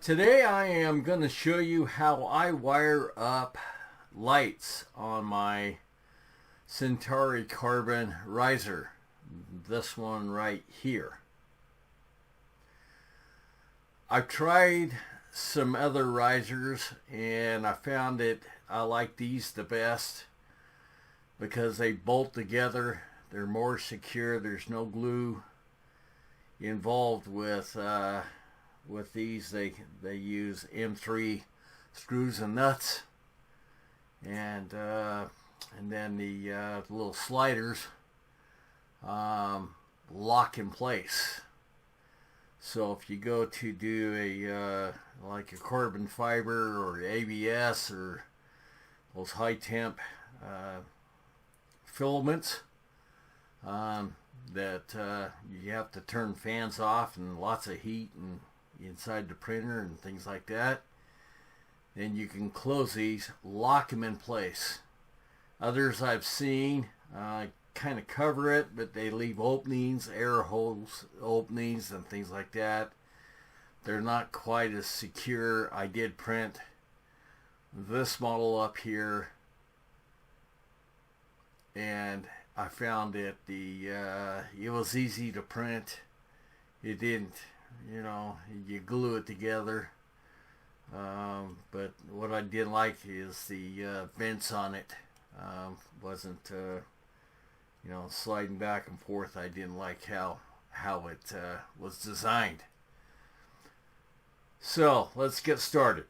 Today I am going to show you how I wire up lights on my Centauri Carbon riser. This one right here. I've tried some other risers and I found that I like these the best because they bolt together. They're more secure. There's no glue involved with these. They use M3 screws and nuts, and then the little sliders lock in place. So if you go to do a like a carbon fiber or ABS or those high temp filaments that you have to turn fans off and lots of heat and inside the printer and things like that, then you can close these, lock them in place. Others I've seen kind of cover it, but they leave openings, air holes openings and things like that. They're not quite as secure. I did print this model up here and I found that it was easy to print. It didn't, you glue it together. But what I didn't like is the vents on it. Wasn't, sliding back and forth. I didn't like how it was designed. So let's get started.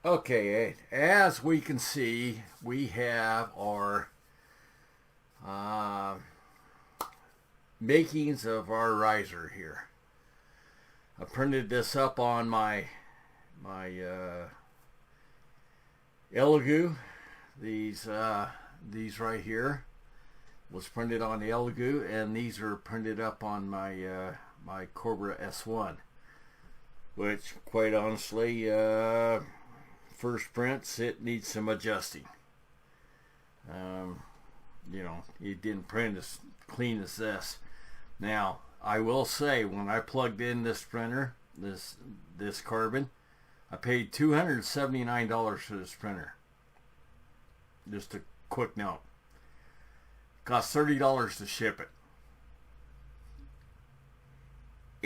Okay, as we can see, we have our makings of our riser here. I printed this up on my Elegoo. These right here was printed on the Elegoo, and these are printed up on my my Cobra S1, which quite honestly, first prints, it needs some adjusting. It didn't print as clean as this. Now, I will say, when I plugged in this printer, this Carbon, I paid $279 for this printer. Just a quick note. It cost $30 to ship it.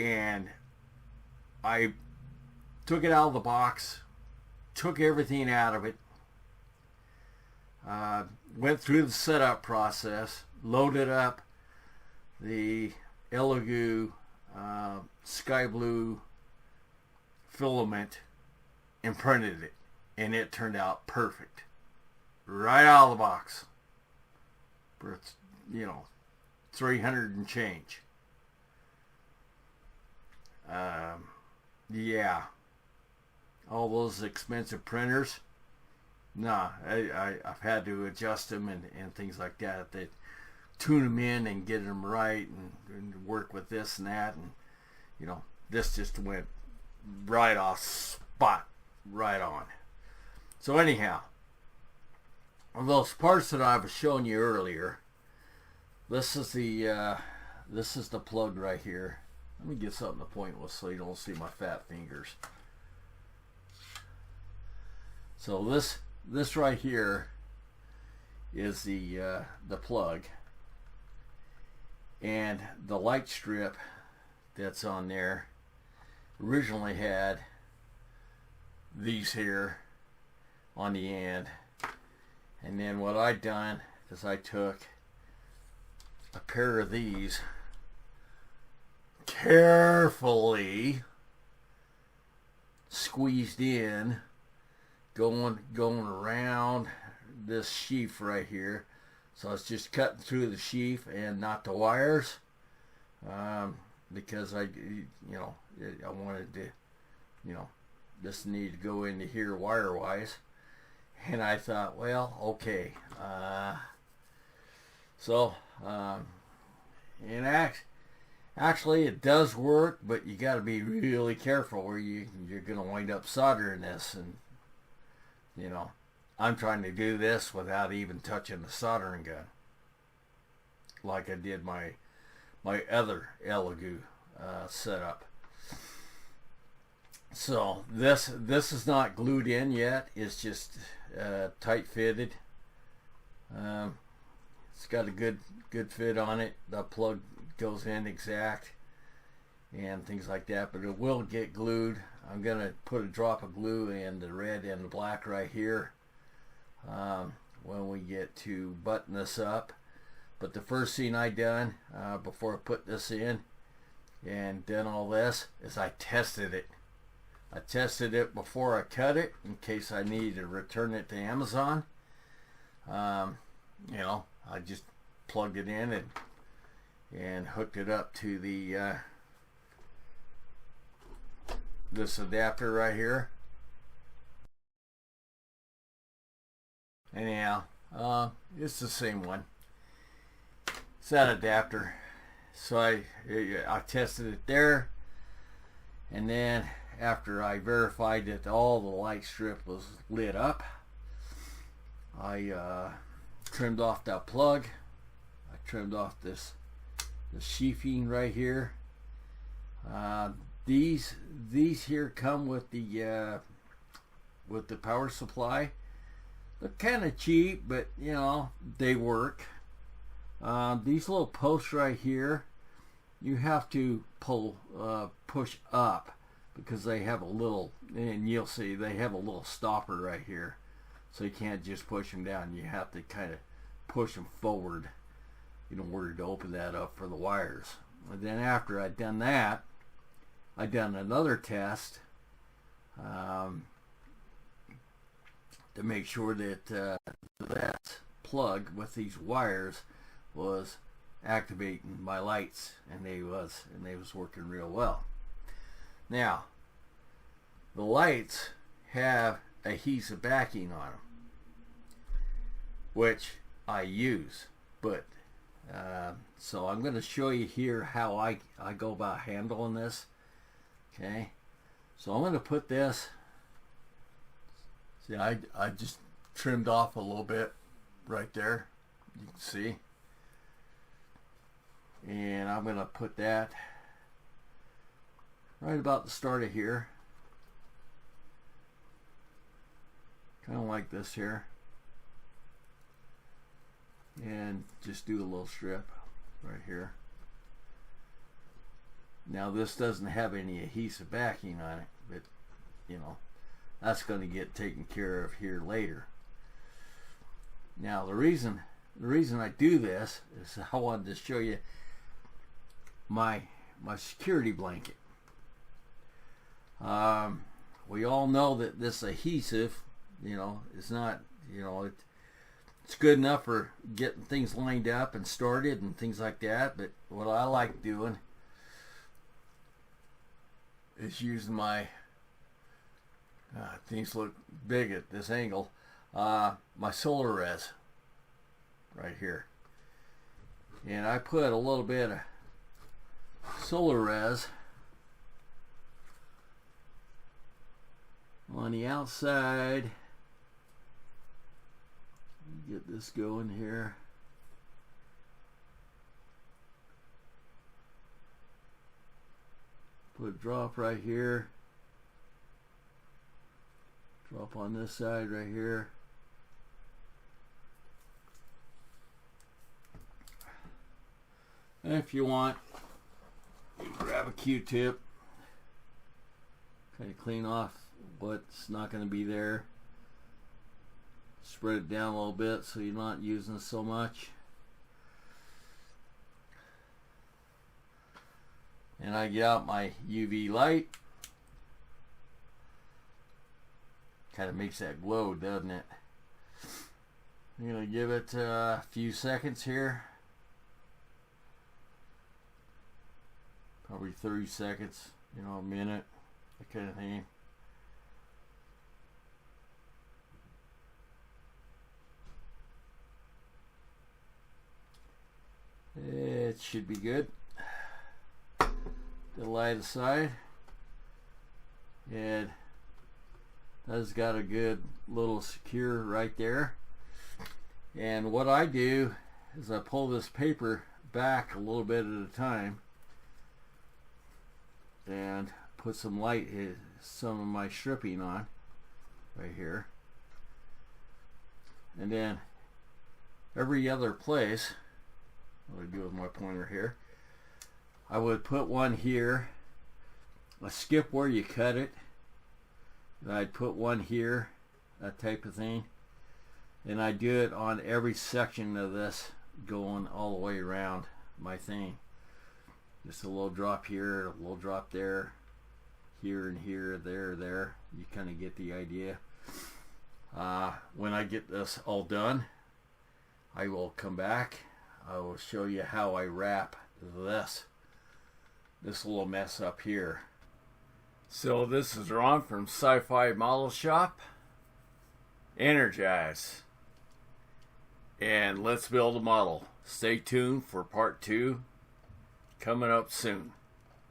And I took it out of the box, took everything out of it, went through the setup process, loaded up the Elegoo sky blue filament and printed it, and it turned out perfect right out of the box for 300 and change. Yeah, all those expensive printers, nah, I've had to adjust them and things like that. They tune them in and get them right and work with this and that, and this just went right off spot, right on. So anyhow, those parts that I was showing you earlier, this is the plug right here. Let me get something to point with so you don't see my fat fingers. So this right here is the plug, and the light strip that's on there originally had these here on the end, and then what I done is I took a pair of these, carefully squeezed in, going around this sheath right here. So it's just cutting through the sheath and not the wires, because I wanted to, this needed to go into here wire wise, and I thought, well, okay, and actually it does work, but you got to be really careful, or you're gonna wind up soldering this, and I'm trying to do this without even touching the soldering gun, like I did my other Elegoo setup. So this is not glued in yet. It's just tight fitted. It's got a good fit on it. The plug goes in exact and things like that, but it will get glued. I'm gonna put a drop of glue in the red and the black right here when we get to button this up. But the first thing I done before I put this in and done all this is I tested it. I tested it before I cut it in case I need to return it to Amazon. You know, I just plugged it in and hooked it up to the this adapter right here. Anyhow, it's the same one. It's that adapter. So I tested it there, and then after I verified that all the light strip was lit up, I trimmed off that plug. I trimmed off the sheathing right here. These here come with the power supply. They're kind of cheap, but you know they work. These little posts right here, you have to push up because they have a little, and you'll see they have a little stopper right here, so you can't just push them down. You have to kind of push them forward in order to open that up for the wires. And then after I'd done that, I done another test to make sure that that plug with these wires was activating my lights, and they was working real well. Now, the lights have adhesive backing on them, which I use, but so I'm going to show you here how I go about handling this. Okay, so I'm going to put this, see, I just trimmed off a little bit right there, you can see, and I'm going to put that right about the start of here, kind of like this here, and just do a little strip right here. Now this doesn't have any adhesive backing on it, but you know that's going to get taken care of here later. Now the reason I do this is I wanted to show you my security blanket. We all know that this adhesive, you know, is not, you know, it's good enough for getting things lined up and started and things like that, but what I like doing is using my things look big at this angle, my solar res right here, and I put a little bit of solar res on the outside. Get this going here. Put a drop right here. Drop on this side right here. And if you want, you can grab a Q-tip, kind of clean off what's not going to be there. Spread it down a little bit so you're not using so much. And I get out my UV light. Kind of makes that glow, doesn't it? I'm going to give it a few seconds here. Probably 30 seconds, you know, a minute, that kind of thing. It should be good. The light aside, and that's got a good little secure right there. And what I do is I pull this paper back a little bit at a time and put some light, some of my stripping on right here. And then every other place, what do I do with my pointer here? I would put one here. I skip where you cut it. And I'd put one here, that type of thing. And I do it on every section of this, going all the way around my thing. Just a little drop here, a little drop there, here and here, there. You kind of get the idea. When I get this all done, I will come back. I will show you how I wrap this little mess up here. So this is Ron from Sci-Fi Model Shop. Energize. And let's build a model. Stay tuned for part 2 coming up soon.